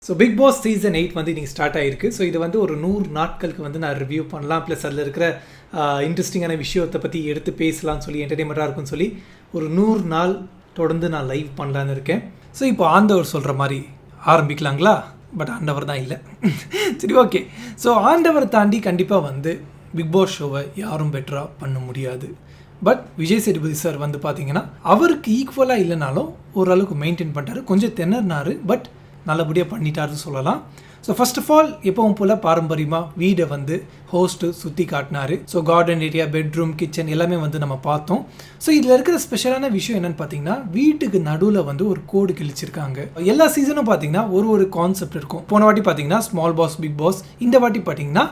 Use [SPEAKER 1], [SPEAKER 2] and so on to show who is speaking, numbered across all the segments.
[SPEAKER 1] So big Boss season 8 வந்து இன்றைக்கி start ஆகிருக்கு. ஸோ இது வந்து ஒரு 100 நாட்களுக்கு வந்து நான் ரிவ்யூ பண்ணலாம், ப்ளஸ் அதில் இருக்கிற இன்ட்ரெஸ்டிங்கான விஷயத்தை பற்றி எடுத்து பேசலாம்னு சொல்லி என்டர்டெயின்மெண்ட்டாக இருக்கும்னு சொல்லி ஒரு 100 நாள் தொடர்ந்து நான் லைவ் பண்ணலான்னு இருக்கேன். ஸோ இப்போ ஆண்டவர் சொல்கிற மாதிரி ஆரம்பிக்கலாங்களா? பட் ஆண்டவர் தான் இல்லை. சரி, ஓகே. ஸோ ஆண்டவர் தாண்டி கண்டிப்பாக வந்து பிக் பாஸ் ஷோவை யாரும் பெட்டராக பண்ண முடியாது. பட் விஜய் சேதுபதி சார் வந்து பார்த்தீங்கன்னா அவருக்கு ஈக்குவலாக இல்லைனாலும் ஓரளவுக்கு மெயின்டைன் பண்ணுறாரு. கொஞ்சம் திணறினார், பட் நல்லபடியாக பண்ணிட்டாருன்னு சொல்லலாம். ஸோ ஃபர்ஸ்ட் ஆஃப் ஆல் எப்பவும் போல் பாரம்பரியமாக வீடை வந்து ஹோஸ்ட்டு சுற்றி காட்டினார். So garden area, bedroom, kitchen எல்லாமே வந்து நம்ம பார்த்தோம். ஸோ இதில் இருக்கிற ஸ்பெஷலான விஷயம் என்னென்னு பார்த்தீங்கன்னா வீட்டுக்கு நடுவில் வந்து ஒரு கோடு கிழிச்சிருக்காங்க. எல்லா சீசனும் பார்த்தீங்கன்னா ஒரு கான்செப்ட் இருக்கும். போன வாட்டி பார்த்தீங்கன்னா ஸ்மால் பாஸ், பிக் பாஸ். இந்த வாட்டி பார்த்தீங்கன்னா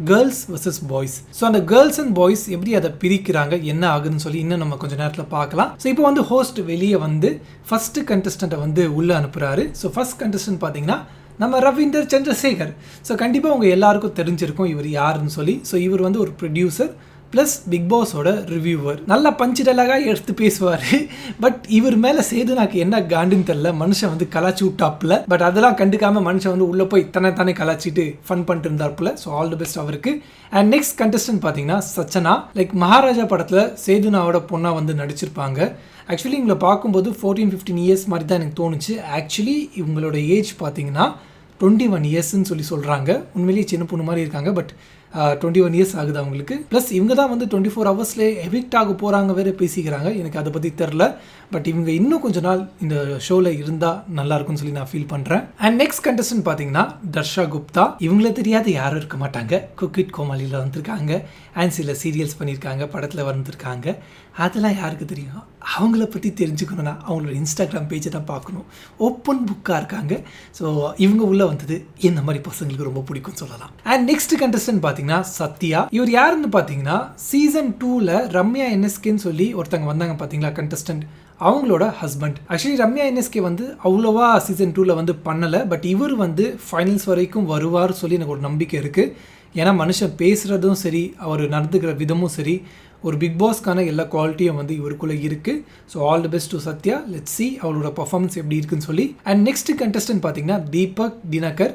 [SPEAKER 1] கேர்ள்ஸ் வர்சஸ் பாய்ஸ். ஸோ அந்த கேர்ள்ஸ் அண்ட் பாய்ஸ் எப்படி அதை பிரிக்கிறாங்க, என்ன ஆகுதுன்னு சொல்லி இன்னும் நம்ம கொஞ்சம் நேரத்தில் பார்க்கலாம். ஸோ இப்போ வந்து ஹோஸ்ட் வெளியே வந்து ஃபர்ஸ்ட் கண்டஸ்டண்ட்டை வந்து உள்ளே அனுப்புகிறாரு. ஸோ ஃபர்ஸ்ட் கண்டஸ்டன்ட் பார்த்தீங்கன்னா நம்ம ரவீந்தர் சந்திரசேகர். ஸோ கண்டிப்பாக உங்கள் எல்லாருக்கும் தெரிஞ்சிருக்கும் இவர் யாருன்னு சொல்லி. ஸோ இவர் வந்து ஒரு ப்ரொடியூசர் ப்ளஸ் பிக் பாஸோட ரிவ்யூவர். நல்லா பஞ்சு டலாக எடுத்து பேசுவார். பட் இவர் மேலே சேதுனாக்கு என்ன காண்டுன்னு தெரில, மனுஷன் வந்து கலாச்சி விட்டாப்புல. பட் அதெல்லாம் கண்டுக்காமல் மனுஷன் வந்து உள்ளே போய் தானே கலாச்சிட்டு ஃபன் பண்ணிட்டு இருந்தாப்புல. ஸோ ஆல் தி பெஸ்ட் அவருக்கு. அண்ட் நெக்ஸ்ட் கண்டஸ்டன்ட் பார்த்தீங்கன்னா சச்சனா. லைக் மகாராஜா படத்தில் சேதுனாவோட பொண்ணாக வந்து நடிச்சிருப்பாங்க. ஆக்சுவலி இவங்களை பார்க்கும்போது 14-15 இயர்ஸ் மாதிரி தான் எனக்கு தோணுச்சு. ஆக்சுவலி இவங்களோட ஏஜ் பார்த்தீங்கன்னா 21 இயர்ஸ்ன்னு சொல்லி சொல்கிறாங்க. உண்மையிலேயே சின்ன பொண்ணு மாதிரி இருக்காங்க. பட் 21 இயர்ஸ் ஆகுது அவங்களுக்கு. ப்ளஸ் இவங்க தான் வந்து 24 ஹவர்ஸ்லேயே எவிக்ட் ஆக போகிறாங்க வேறு பேசிக்கிறாங்க. எனக்கு அதை பற்றி தெரில. பட் இவங்க இன்னும் கொஞ்ச நாள் இந்த ஷோவில் இருந்தால் நல்லாயிருக்கும்னு சொல்லி நான் ஃபீல் பண்ணுறேன். அண்ட் நெக்ஸ்ட் கண்டஸ்டன்ட் பார்த்தீங்கன்னா தர்ஷா குப்தா. இவங்கள தெரியாது யாரும் இருக்க மாட்டாங்க. குக் வித் கோமாளியில் வந்திருக்காங்க. அண்ட் சில சீரியல்ஸ் பண்ணியிருக்காங்க, படத்தில் வந்திருக்காங்க. அதெல்லாம் யாருக்கு தெரியும்? அவங்கள பற்றி தெரிஞ்சுக்கணுன்னா அவங்களோட இன்ஸ்டாகிராம் பேஜை தான் பார்க்கணும். ஓப்பன் புக்காக இருக்காங்க. ஸோ இவங்க உள்ளே வந்தது இந்த மாதிரி பசங்களுக்கு ரொம்ப பிடிக்கும்னு சொல்லலாம். அண்ட் நெக்ஸ்ட் கண்டஸ்டன்ட் பார்த்தீங்கன்னா சத்யா. இவர் யாருன்னு பார்த்தீங்கன்னா சீசன் 2ல் ரம்யா என்எஸ்கேன்னு சொல்லி ஒருத்தங்க வந்தாங்க பார்த்தீங்களா, கண்டஸ்டன்ட். அவங்களோட ஹஸ்பண்ட். ஆக்சுவலி ரம்யா என்எஸ்கே வந்து அவ்வளோவா சீசன் 2ல் வந்து பண்ணலை. பட் இவர் வந்து ஃபைனல்ஸ் வரைக்கும் வருவார் சொல்லி எனக்கு ஒரு நம்பிக்கை இருக்குது. ஏன்னா மனுஷன் பேசுகிறதும் சரி, அவர் நடந்துக்கிற விதமும் சரி, ஒரு பிக் பாஸ்க்கான எல்லா குவாலிட்டியும் வந்து இவருக்குள்ளே இருக்குது. So all the best to Sathya. Let's see அவளோட பர்ஃபார்மன்ஸ் எப்படி இருக்குன்னு சொல்லி. அண்ட் நெக்ஸ்ட் கண்டஸ்டன்ட் பார்த்தீங்கன்னா தீபக் தினகர்.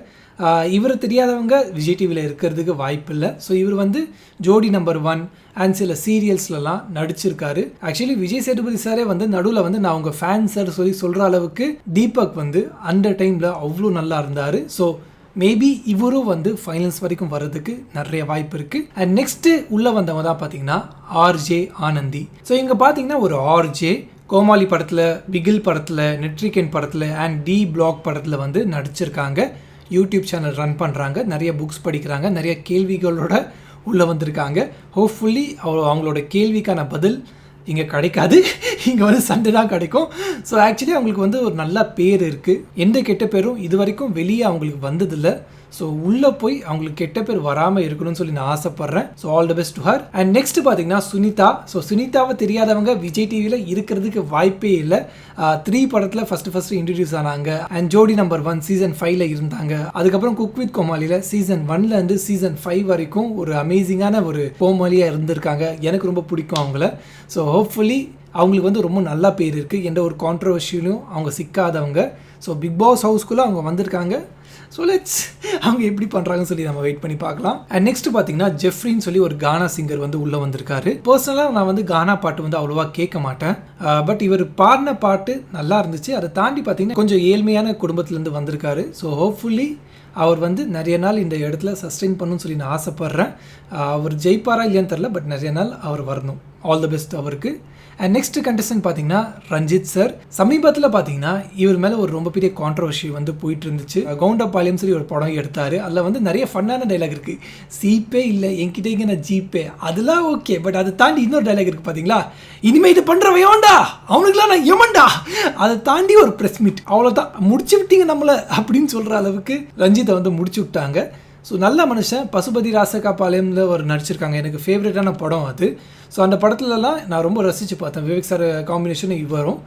[SPEAKER 1] இவரை தெரியாதவங்க விஜய் டிவியில் இருக்கிறதுக்கு வாய்ப்பு இல்லை. ஸோ இவர் வந்து ஜோடி நம்பர் 1 அண்ட் சில சீரியல்ஸ்லாம் நடிச்சிருக்காரு. ஆக்சுவலி விஜய் சேதுபதி சாரே வந்து நடுவில் வந்து நான் உங்கள் ஃபேன் சார் சொல்லி சொல்கிற அளவுக்கு தீபக் வந்து அந்த டைமில் அவ்வளோ நல்லா இருந்தார். ஸோ மேபி இவரும் வந்து ஃபைனல்ஸ் வரைக்கும் வர்றதுக்கு நிறைய வாய்ப்பு இருக்குது. அண்ட் நெக்ஸ்ட்டு உள்ளே வந்தவங்க தான் பார்த்தீங்கன்னா ஆர்ஜே ஆனந்தி. ஸோ இங்கே பார்த்தீங்கன்னா ஒரு ஆர்ஜே கோமாளி படத்தில், பிகில் படத்தில், நெட்ரிகன் படத்தில் அண்ட் டி பிளாக் படத்தில் வந்து நடிச்சிருக்காங்க. யூடியூப் சேனல் ரன் பண்ணுறாங்க, நிறைய புக்ஸ் படிக்கிறாங்க, நிறைய கேள்விகளோட உள்ளே வந்திருக்காங்க. ஹோப்ஃபுல்லி அவங்களோட கேள்விக்கான பதில் இங்கே கிடைக்காது, இங்கே வந்து சண்டே தான் கிடைக்கும். ஸோ ஆக்சுவலி அவங்களுக்கு வந்து ஒரு நல்ல பேர் இருக்குது. எந்த கெட்ட பேரும் இது வரைக்கும் வெளியே அவங்களுக்கு வந்ததில்லை. ஸோ உள்ளே போய் அவங்களுக்கு கெட்ட பேர் வராமல் இருக்கணும்னு சொல்லி நான் ஆசைப்பட்றேன். So all the best to her. And next பார்த்தீங்கன்னா சுனிதா. ஸோ சுனிதாவை தெரியாதவங்க விஜய் டிவியில் இருக்கிறதுக்கு வாய்ப்பே இல்லை. 3 படத்தில் ஃபஸ்ட்டு இன்ட்ரடியூஸ் ஆனாங்க. அண்ட் ஜோடி நம்பர் 1 சீசன் 5ல் இருந்தாங்க. அதுக்கப்புறம் குக் வித் கோமாளியில் சீசன் 1லேருந்து சீசன் 5 வரைக்கும் ஒரு அமேசிங்கான ஒரு கோமாளியாக இருந்திருக்காங்க. எனக்கு ரொம்ப பிடிக்கும் அவங்கள. ஸோ ஹோப்ஃபுல்லி அவங்களுக்கு வந்து ரொம்ப நல்ல பேர் இருக்குது. எந்த ஒரு கான்ட்ரவர்ஷியலும் அவங்க சிக்காதவங்க. ஸோ பிக் பாஸ் ஹவுஸ்குள்ளே அவங்க வந்திருக்காங்க. ஸோ லெட்ஸ் அவங்க எப்படி பண்ணுறாங்கன்னு சொல்லி நம்ம வெயிட் பண்ணி பார்க்கலாம். அண்ட் நெக்ஸ்ட் பார்த்தீங்கன்னா ஜெஃப்ரின்னு சொல்லி ஒரு கானா சிங்கர் வந்து உள்ளே வந்திருக்காரு. பர்சனலாக நான் வந்து கானா பாட்டு வந்து அவ்வளோவா கேட்க மாட்டேன். பட் இவர் பாடின பாட்டு நல்லா இருந்துச்சு. அதை தாண்டி பார்த்தீங்கன்னா கொஞ்சம் ஏழ்மையான குடும்பத்துலேருந்து வந்திருக்காரு. ஸோ ஹோப்ஃபுல்லி அவர் வந்து நிறைய நாள் இந்த இடத்துல சஸ்டெயின் பண்ணணும்னு சொல்லி நான் ஆசைப்பட்றேன். அவர் ஜெயிப்பாரா இல்லையான்னு தெரில, பட் நிறைய நாள் அவர் வரணும். ஆல் தி பெஸ்ட் அவருக்கு. அண்ட் நெக்ஸ்ட் கண்டஸ்டன்ட் பார்த்தீங்கன்னா ரஞ்சித் சார். சமீபத்தில் பார்த்தீங்கன்னா இவர் மேலே ஒரு ரொம்ப பெரிய கான்ட்ரவர்ஷி வந்து போயிட்டு இருந்துச்சு. கவுண்டபாளையம் சொல்லி ஒரு படம் எடுத்தார். அதில் வந்து நிறைய ஃபன்னான டைலாக் இருக்குது. சீப்பே இல்லை என்கிட்ட இங்கே நான் ஜீப்பே, அதெல்லாம் ஓகே. பட் அதை தாண்டி இன்னொரு டைலாக் இருக்குது பார்த்தீங்களா, இனிமேல் இது பண்ணுறவையோண்டா அவனுக்குலாம் நான் எமன்டா. அதை தாண்டி ஒரு ப்ரெஸ் மீட், அவ்வளோதான் முடிச்சு விட்டீங்க நம்மளை அப்படின்னு சொல்கிற அளவுக்கு ரஞ்சித்தை வந்து முடிச்சு விட்டாங்க. ஸோ நல்ல மனுஷன். பசுபதி ராசகாபாளையமில் ஒரு நடிச்சிருக்காங்க. எனக்கு ஃபேவரட்டான படம் அது. ஸோ அந்த படத்துலலாம் நான் ரொம்ப ரசித்து பார்த்தேன். விவேக் சார் காம்பினேஷன் இவரும்.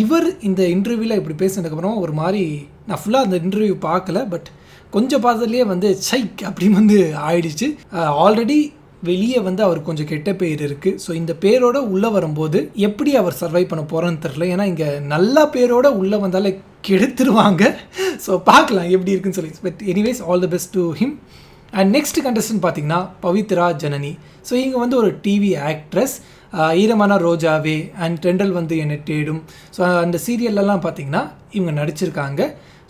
[SPEAKER 1] இவர் இந்த இன்டர்வியூவில் இப்படி பேசினதுக்கப்புறம் ஒரு மாதிரி நான் ஃபுல்லாக அந்த இன்டர்வியூ பார்க்கல. பட் கொஞ்சம் பார்த்ததுலேயே வந்து சைக் அப்படின்னு வந்து ஆயிடுச்சு. ஆல்ரெடி வெளியே வந்து அவர் கொஞ்சம் கெட்ட பேர் இருக்குது. ஸோ இந்த பேரோட உள்ளே வரும்போது எப்படி அவர் சர்வை பண்ண போகிறோன்னு தெரில. ஏன்னா இங்கே நல்ல பேரோட உள்ளே வந்தாலே கெடுத்துருவாங்க. ஸோ பார்க்கலாம் எப்படி இருக்குன்னு சொல்லி. But anyways all the best to him. And next contestant பார்த்தீங்கன்னா பவித்ரா ஜனனி. ஸோ இவங்க வந்து ஒரு டிவி ஆக்ட்ரஸ். ஈரமான ரோஜாவே அண்ட் தென்றல் வந்து என்னை தேடும். ஸோ அந்த சீரியல்லலாம் பார்த்தீங்கன்னா இவங்க நடிச்சிருக்காங்க.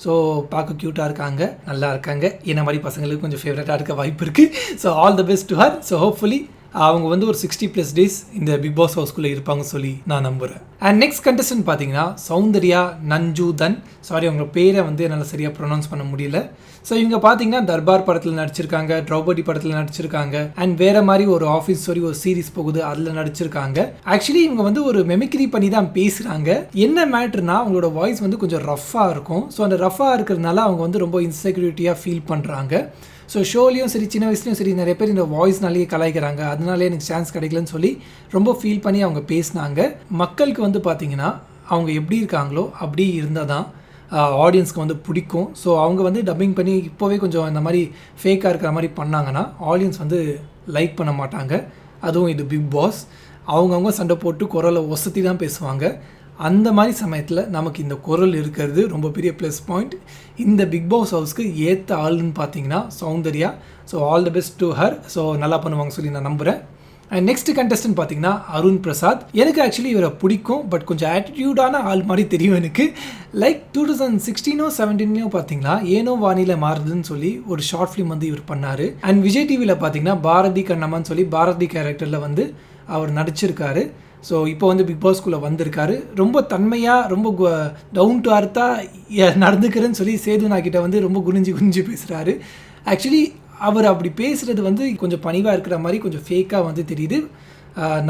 [SPEAKER 1] ஸோ பார்க்க க்யூட்டாக இருக்காங்க, நல்லா இருக்காங்க. என்ன மாதிரி பசங்களுக்கு கொஞ்சம் ஃபேவரட்டாக இருக்க வாய்ப்பு இருக்குது. So all the best to her. So hopefully அவங்க வந்து ஒரு 60+ டேஸ் இந்த பிக் பாஸ் ஹவுஸ்குள்ளே இருப்பாங்க சொல்லி நான் நம்புகிறேன். அண்ட் நெக்ஸ்ட் கண்டஸ்டன்ட் பார்த்தீங்கன்னா சௌந்தர்யா நஞ்சுதன். சாரி, அவங்க பேரை வந்து என்னால் சரியாக ப்ரொனவுன்ஸ் பண்ண முடியல. ஸோ இவங்க பார்த்தீங்கன்னா தர்பார் படத்தில் நடிச்சிருக்காங்க, திரௌபதி படத்தில் நடிச்சிருக்காங்க, அண்ட் வேறு மாதிரி ஒரு ஆஃபீஸ் ஸ்டோரி ஒரு சீரிஸ் போகுது அதில் நடிச்சிருக்காங்க. ஆக்சுவலி இவங்க வந்து ஒரு மெமிக்ரி பண்ணி தான் பேசுகிறாங்க. என்ன மேட்ருனா அவங்களோட வாய்ஸ் வந்து கொஞ்சம் ரஃப்பாக இருக்கும். ஸோ அந்த ரஃப்பாக இருக்கிறதுனால அவங்க வந்து ரொம்ப இன்செக்யூரிட்டியாக ஃபீல் பண்ணுறாங்க. ஸோ ஷோலையும் சரி சின்ன வயசுலையும் சரி நிறைய பேர் இந்த வாய்ஸ்னாலேயே கலாய்க்கிறாங்க, அதனாலே எனக்கு சான்ஸ் கிடைக்கலன்னு சொல்லி ரொம்ப ஃபீல் பண்ணி அவங்க பேசினாங்க. மக்களுக்கு வந்து பார்த்திங்கன்னா அவங்க எப்படி இருக்காங்களோ அப்படி இருந்தால் தான் ஆடியன்ஸ்க்கு வந்து பிடிக்கும். ஸோ அவங்க வந்து டப்பிங் பண்ணி இப்போவே கொஞ்சம் இந்த மாதிரி ஃபேக்காக இருக்கிற மாதிரி பண்ணாங்கன்னா ஆடியன்ஸ் வந்து லைக் பண்ண மாட்டாங்க. அதுவும் இது பிக் பாஸ், அவங்கவுங்க சண்டை போட்டு குரலை ஒசத்தி தான் பேசுவாங்க. அந்த மாதிரி சமயத்தில் நமக்கு இந்த குரல் இருக்கிறது ரொம்ப பெரிய ப்ளஸ் பாயிண்ட். இந்த பிக் பாஸ் ஹவுஸ்க்கு ஏற்ற ஆளுன்னு பார்த்தீங்கன்னா Soundarya. So all the best to her. So நல்லா பண்ணுவாங்க சொல்லி நான் நம்புகிறேன். அண்ட் நெக்ஸ்ட் கண்டஸ்டன்ட் பார்த்தீங்கன்னா அருண் பிரசாத். எனக்கு ஆக்சுவலி இவரை பிடிக்கும், பட் கொஞ்சம் ஆட்டிடியூடான ஆள் மாதிரி தெரியும் எனக்கு. லைக் 2016-17 பார்த்தீங்கன்னா ஏனோ வானிலை மாறுதுன்னு சொல்லி ஒரு ஷார்ட் ஃபிலிம் வந்து இவர் பண்ணார். அண்ட் விஜய் டிவியில் பார்த்தீங்கன்னா பாரதி கண்ணம்மான்னு சொல்லி பாரதி கேரக்டரில் வந்து அவர் நடிச்சிருக்காரு. ஸோ இப்போ வந்து பிக் பாஸ்குள்ளே வந்திருக்காரு. ரொம்ப தன்மையாக ரொம்ப டவுன் டு அர்த்தாக நடந்துக்கிறேன்னு சொல்லி சேதுனாக்கிட்ட வந்து ரொம்ப குனிஞ்சு பேசுகிறாரு. ஆக்சுவலி அவர் அப்படி பேசுகிறது வந்து கொஞ்சம் பணிவாக இருக்கிற மாதிரி கொஞ்சம் ஃபேக்காக வந்து தெரியுது.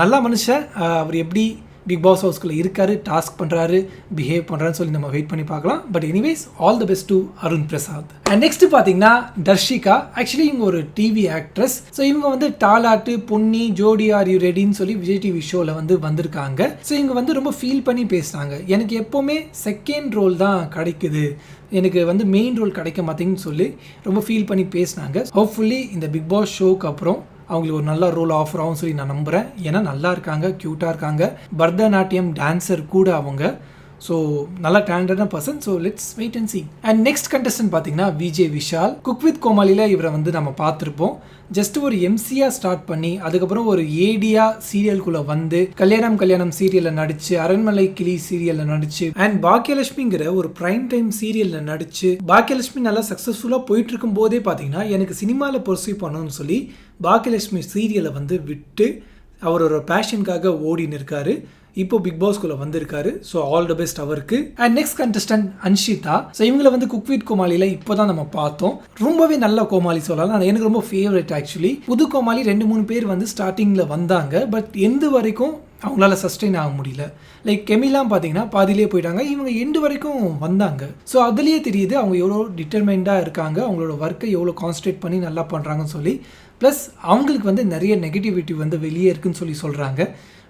[SPEAKER 1] நல்ல மனுஷன். அவர் எப்படி பிக் பாஸ் ஹவுஸ்குள்ளே இருக்காரு, டாஸ்க் பண்ணுறாரு, பிஹேவ் பண்ணுறான்னு சொல்லி நம்ம வெயிட் பண்ணி பார்க்கலாம். But anyways all the best to Arun Prasad. And next பார்த்தீங்கன்னா தர்ஷிகா. ஆக்சுவலி இவங்க ஒரு டிவி ஆக்ட்ரஸ். ஸோ இவங்க வந்து டாலாட்டு பொன்னி ஜோடி ஆர் யூ ரெடின்னு சொல்லி விஜய் டிவி ஷோவில் வந்து வந்திருக்காங்க. ஸோ இவங்க வந்து ரொம்ப ஃபீல் பண்ணி பேசுகிறாங்க. எனக்கு எப்போவுமே செகண்ட் ரோல் தான் கிடைக்குது, எனக்கு வந்து மெயின் ரோல் கிடைக்க மாட்டேங்குன்னு சொல்லி ரொம்ப ஃபீல் பண்ணி பேசினாங்க. ஹோப்ஃபுல்லி இந்த பிக் பாஸ் ஷோக்கு அப்புறம் அவங்களுக்கு ஒரு நல்ல ரோல் ஆஃபர் ஆகும் சொல்லி நான் நம்புகிறேன். ஏன்னா நல்லா இருக்காங்க, க்யூட்டாக இருக்காங்க, பரதநாட்டியம் டான்ஸர் கூட அவங்க. ஸோ நல்லா டேலண்டடான person. So let's wait and see. And next contestant பார்த்தீங்கன்னா விஜய் விஷால். குக் வித் கோமாளியில் இவரை வந்து நம்ம பார்த்துருப்போம். ஜஸ்ட் ஒரு எம்சியாக ஸ்டார்ட் பண்ணி அதுக்கப்புறம் ஒரு ஏடியா சீரியலுக்குள்ளே வந்து கல்யாணம் சீரியலில் நடிச்சு, அரண்மனை கிளி சீரியலில் நடிச்சு, அண்ட் பாக்கியலட்சுமிங்கிற ஒரு பிரைம் டைம் சீரியலில் நடிச்சு பாக்கியலட்சுமி நல்லா சக்ஸஸ்ஃபுல்லாக போயிட்டு இருக்கும் போதே பார்த்தீங்கன்னா எனக்கு சினிமாவில் பர்சீவ் பண்ணணும்னு சொல்லி பாக்கியலட்சுமி சீரியலை வந்து விட்டு அவரோட பேஷனுக்காக ஓடின்னு இருக்காரு. இப்போ பிக் பாஸ்குள்ளே வந்திருக்காரு. ஸோ ஆல் தி பெஸ்ட் அவருக்கு. And next contestant Anshitha. So இவங்களை வந்து குக் வித் கோமாளியில் இப்போ தான் நம்ம பார்த்தோம். ரொம்பவே நல்ல கோமாளி சொல்லலாம். எனக்கு ரொம்ப ஃபேவரட் ஆக்சுவலி. புது கோமாளி 2-3 பேர் வந்து ஸ்டார்டிங்கில் வந்தாங்க. பட் எந்த வரைக்கும் அவங்களால சஸ்டெயின் ஆக முடியல. லைக் கெமிலாம் பார்த்தீங்கன்னா பாதியிலே போயிட்டாங்க. இவங்க எண்டு வரைக்கும் வந்தாங்க. ஸோ அதுலேயே தெரியுது அவங்க எவ்வளோ டிட்டர்மைண்டாக இருக்காங்க, அவங்களோட ஒர்க்கை எவ்வளோ கான்சன்ட்ரேட் பண்ணி நல்லா பண்ணுறாங்கன்னு சொல்லி. ப்ளஸ் அவங்களுக்கு வந்து நிறைய நெகட்டிவிட்டி வந்து வெளியே இருக்குன்னு சொல்லி சொல்கிறாங்க.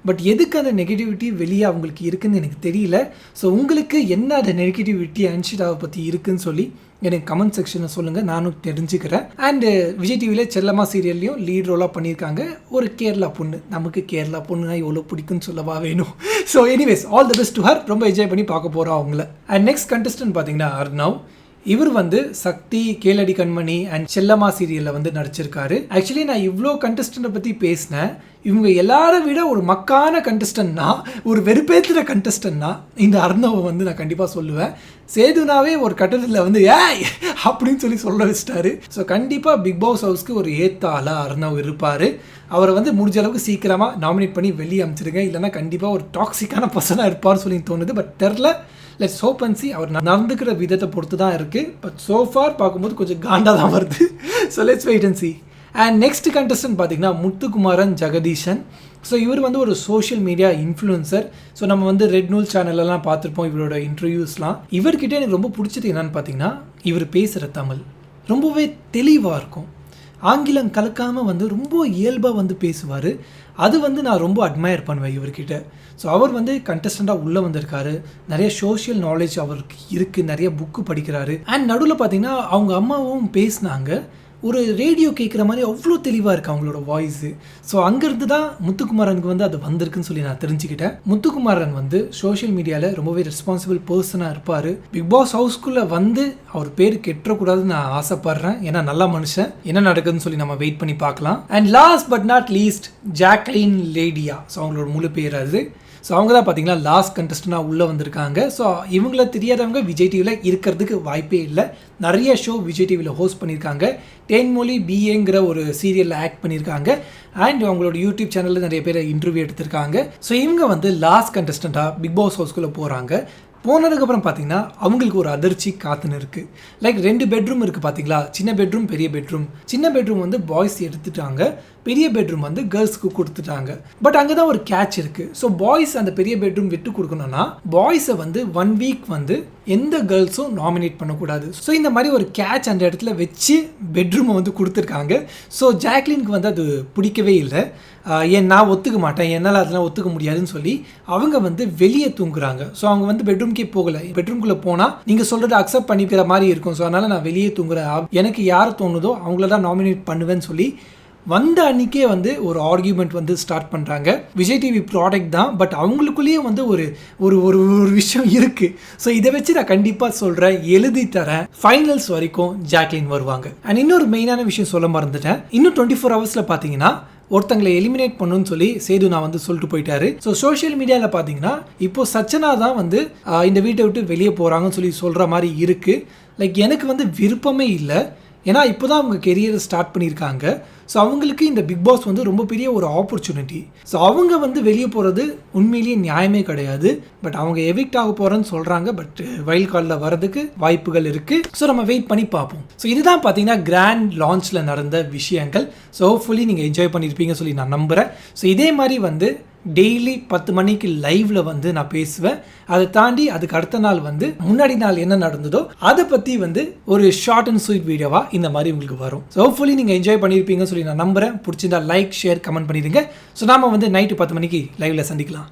[SPEAKER 1] பட் எதுக்கு அந்த நெகட்டிவிட்டி வெளியே அவங்களுக்கு இருக்குதுன்னு எனக்கு தெரியல. ஸோ உங்களுக்கு என்ன அந்த நெகட்டிவிட்டி அன்ஷிதாவை பற்றி இருக்குதுன்னு சொல்லி எனக்கு கமெண்ட் செக்ஷனில் சொல்லுங்கள், நானும் தெரிஞ்சுக்கிறேன். அண்டு விஜய் டிவியில் செல்லம்மா சீரியல்லையும் லீட் ரோலாக பண்ணியிருக்காங்க ஒரு கேரளா பொண்ணு. நமக்கு கேரளா பொண்ணுனா எவ்வளோ பிடிக்குன்னு சொல்லவா வேணும். So anyways all the best to her. ரொம்ப என்ஜாய் பண்ணி பார்க்க போகிறோம் அவங்கள. அண்ட் நெக்ஸ்ட் கண்டஸ்டன்ட் பார்த்தீங்கன்னா அர்ணவ். இவர் வந்து சக்தி, கேளடி கண்மணி அண்ட் செல்லம்மா சீரியலில் வந்து நடிச்சிருக்காரு. ஆக்சுவலி நான் இவ்வளோ கண்டஸ்டண்ட்டை பற்றி பேசினேன். இவங்க எல்லாரை விட ஒரு மக்கான கண்டஸ்டன்ட்னா, ஒரு வெறுப்பேற்றுற கண்டஸ்டன்ட்னா இந்த அர்ணவை வந்து நான் கண்டிப்பாக சொல்லுவேன். சேதுனாவே ஒரு கட்டத்தில் வந்து ஏய் அப்படின்னு சொல்ல வச்சிட்டாரு. ஸோ கண்டிப்பாக பிக் பாஸ் ஹவுஸ்க்கு ஒரு ஏற்ற ஆளாக அர்ணவ் இருப்பார். அவரை வந்து முடிஞ்ச அளவுக்கு சீக்கிரமாக நாமினேட் பண்ணி வெளியே அனுப்பிச்சிருங்க. இல்லைனா கண்டிப்பாக ஒரு டாக்ஸிக்கான பர்சனாக இருப்பார்னு சொல்லி தோணுது. பட் தெரில, லெட்ஸ் ஹோப் அண்ட் சி. அவர் நடந்துக்கிற விதத்தை பொறுத்து தான் இருக்குது. பட் சோஃபார் பார்க்கும்போது கொஞ்சம் காண்டாக தான் வருது. So let's wait and see. And next contestant பார்த்தீங்கன்னா முத்துக்குமாரன் ஜெகதீஷன். ஸோ இவர் வந்து ஒரு சோஷியல் மீடியா இன்ஃப்ளூயன்சர். ஸோ நம்ம வந்து ரெட் நியூஸ் சேனல்லாம் பார்த்துருப்போம் இவரோட இன்டர்வியூஸ்லாம். இவர்கிட்ட எனக்கு ரொம்ப பிடிச்சது என்னன்னு பார்த்தீங்கன்னா இவர் பேசுகிற தமிழ் ரொம்பவே தெளிவாக இருக்கும். ஆங்கிலம் கலக்காமல் வந்து ரொம்ப இயல்பாக வந்து பேசுவார். அது வந்து நான் ரொம்ப அட்மையர் பண்ணுவேன் இவர்கிட்ட. ஸோ அவர் வந்து கண்டஸ்டண்ட்டாக உள்ளே வந்திருக்காரு. நிறைய சோஷியல் நாலேஜ் அவருக்கு இருக்குது, நிறைய புக்கு படிக்கிறாரு. அண்ட் நடுவில் பார்த்தீங்கன்னா அவங்க அம்மாவும் பேசினாங்க. ஒரு ரேடியோ கேட்குற மாதிரி அவ்வளோ தெளிவாக இருக்குது அவங்களோட வாய்ஸு. ஸோ அங்கேருந்து தான் முத்துக்குமாரனுக்கு வந்து அது வந்திருக்குன்னு சொல்லி நான் தெரிஞ்சுக்கிட்டேன். முத்துக்குமாரன் வந்து சோஷியல் மீடியாவில் ரொம்பவே ரெஸ்பான்சிபிள் பர்சனாக இருப்பார். பிக் பாஸ் ஹவுஸ்குள்ளே வந்து அவர் பேர் கெட்டக்கூடாதுன்னு நான் ஆசைப்படுறேன். ஏன்னா நல்ல மனுஷன். என்ன நடக்குதுன்னு சொல்லி நம்ம வெயிட் பண்ணி பார்க்கலாம். And last but not least Jacqueline Lydia. So அவங்களோட முழு பேர் அது. ஸோ அவங்க தான் பார்த்தீங்கன்னா லாஸ்ட் கண்டஸ்டண்டாக உள்ளே வந்திருக்காங்க. ஸோ இவங்கள தெரியாதவங்க விஜய் டிவியில் இருக்கிறதுக்கு வாய்ப்பே இல்லை. நிறைய ஷோ விஜய் டிவியில் ஹோஸ்ட் பண்ணியிருக்காங்க. தேன்மொழி பிஏங்கிற ஒரு சீரியலில் ஆக்ட் பண்ணியிருக்காங்க. அண்ட் அவங்களோட யூடியூப் சேனலில் நிறைய பேர் இன்டர்வியூ எடுத்திருக்காங்க. ஸோ இவங்க வந்து லாஸ்ட் கண்டஸ்டண்ட்டாக பிக் பாஸ் ஹவுஸ்குள்ளே போகிறாங்க. போனதுக்கப்புறம் பார்த்தீங்கன்னா அவங்களுக்கு ஒரு அதிர்ச்சி காத்துன்னு இருக்குது. லைக் 2 பெட்ரூம் இருக்குது பார்த்தீங்களா, சின்ன பெட்ரூம் பெரிய பெட்ரூம். சின்ன பெட்ரூம் வந்து பாய்ஸ் எடுத்துட்டாங்க, பெரிய பெட்ரூம் வந்து கேர்ள்ஸ்க்கு கொடுத்துட்டாங்க. பட் அங்கே தான் ஒரு கேட்ச் இருக்குது. ஸோ பாய்ஸ் அந்த பெரிய பெட்ரூம் விட்டு கொடுக்கணும்னா பாய்ஸை வந்து 1 வீக் வந்து எந்த கேர்ள்ஸும் நாமினேட் பண்ணக்கூடாது. ஸோ இந்த மாதிரி ஒரு கேட்ச் அந்த இடத்துல வச்சு பெட்ரூமை வந்து கொடுத்துருக்காங்க. ஸோ ஜாக்லினுக்கு வந்து அது பிடிக்கவே இல்லை. நான் ஒத்துக்க மாட்டேன், என்னால் அதெல்லாம் ஒத்துக்க முடியாதுன்னு சொல்லி அவங்க வந்து வெளியே தூங்குறாங்க. ஸோ அவங்க வந்து பெட்ரூம்கே போகலை. பெட்ரூம்குள்ளே போனால் நீங்கள் சொல்கிறத அக்செப்ட் பண்ணிக்கிற மாதிரி இருக்கும். ஸோ அதனால் நான் வெளியே தூங்குறேன், எனக்கு யார் தோணுதோ அவங்கள தான் நாமினேட் பண்ணுவேன்னு சொல்லி வந்த அன்றைக்கே வந்து ஒரு ஆர்கியூமெண்ட் வந்து ஸ்டார்ட் பண்ணுறாங்க. விஜய் டிவி ப்ராடக்ட் தான், பட் அவங்களுக்குள்ளேயே வந்து ஒரு ஒரு ஒரு விஷயம் இருக்குது. ஸோ இதை வச்சு நான் கண்டிப்பாக சொல்கிறேன், எழுதி தரேன், ஃபைனல்ஸ் வரைக்கும் ஜாக்லின் வருவாங்க. அண்ட் இன்னொரு மெயினான விஷயம் சொல்ல மறந்துட்டேன். இன்னும் 24 ஹவர்ஸில் பார்த்தீங்கன்னா ஒருத்தங்களை எலிமினேட் பண்ணணும்னு சொல்லி சேது நான் வந்து சொல்லிட்டு போயிட்டாரு. ஸோ சோஷியல் மீடியாவில் பார்த்தீங்கன்னா இப்போ சச்சனா தான் வந்து இந்த வீட்டை விட்டு வெளியே போகிறாங்கன்னு சொல்லி சொல்கிற மாதிரி இருக்குது. லைக் எனக்கு வந்து விருப்பமே இல்லை. ஏன்னா இப்போ தான் அவங்க கெரியரை ஸ்டார்ட் பண்ணியிருக்காங்க. ஸோ அவங்களுக்கு இந்த பிக் பாஸ் வந்து ரொம்ப பெரிய ஒரு ஆப்பர்ச்சுனிட்டி. ஸோ அவங்க வந்து வெளியே போகிறது உண்மையிலேயே நியாயமே கிடையாது. பட் அவங்க எவிக்ட் ஆக போகிறேன்னு சொல்கிறாங்க. பட் வைல்ட் கார்டில் வரதுக்கு வாய்ப்புகள் இருக்குது. ஸோ நம்ம வெயிட் பண்ணி பார்ப்போம். ஸோ இதுதான் பார்த்தீங்கன்னா கிராண்ட் லான்ச்சில் நடந்த விஷயங்கள். ஸோ ஹோப்ஃபுல்லி நீங்கள் என்ஜாய் பண்ணியிருப்பீங்கன்னு சொல்லி நான் நம்புகிறேன். ஸோ இதே மாதிரி வந்து டெய்லி 10 மணிக்கு லைவ்ல வந்து நான் பேசுவேன். அதை தாண்டி அதுக்கு அடுத்த நாள் வந்து முன்னாடி நாள் என்ன நடந்ததோ அதை பற்றி வந்து ஒரு ஷார்ட் அண்ட் ஸ்வீட் வீடியோவாக இந்த மாதிரி உங்களுக்கு வரும். ஸோ ஹோப்ஃபுல்லி நீங்கள் என்ஜாய் பண்ணியிருப்பீங்கன்னு சொல்லி நான் நம்புகிறேன். பிடிச்சிருந்தா லைக் ஷேர் கமெண்ட் பண்ணிடுங்க. ஸோ நாம வந்து நைட்டு 10 மணிக்கு லைவ்ல சந்திக்கலாம்.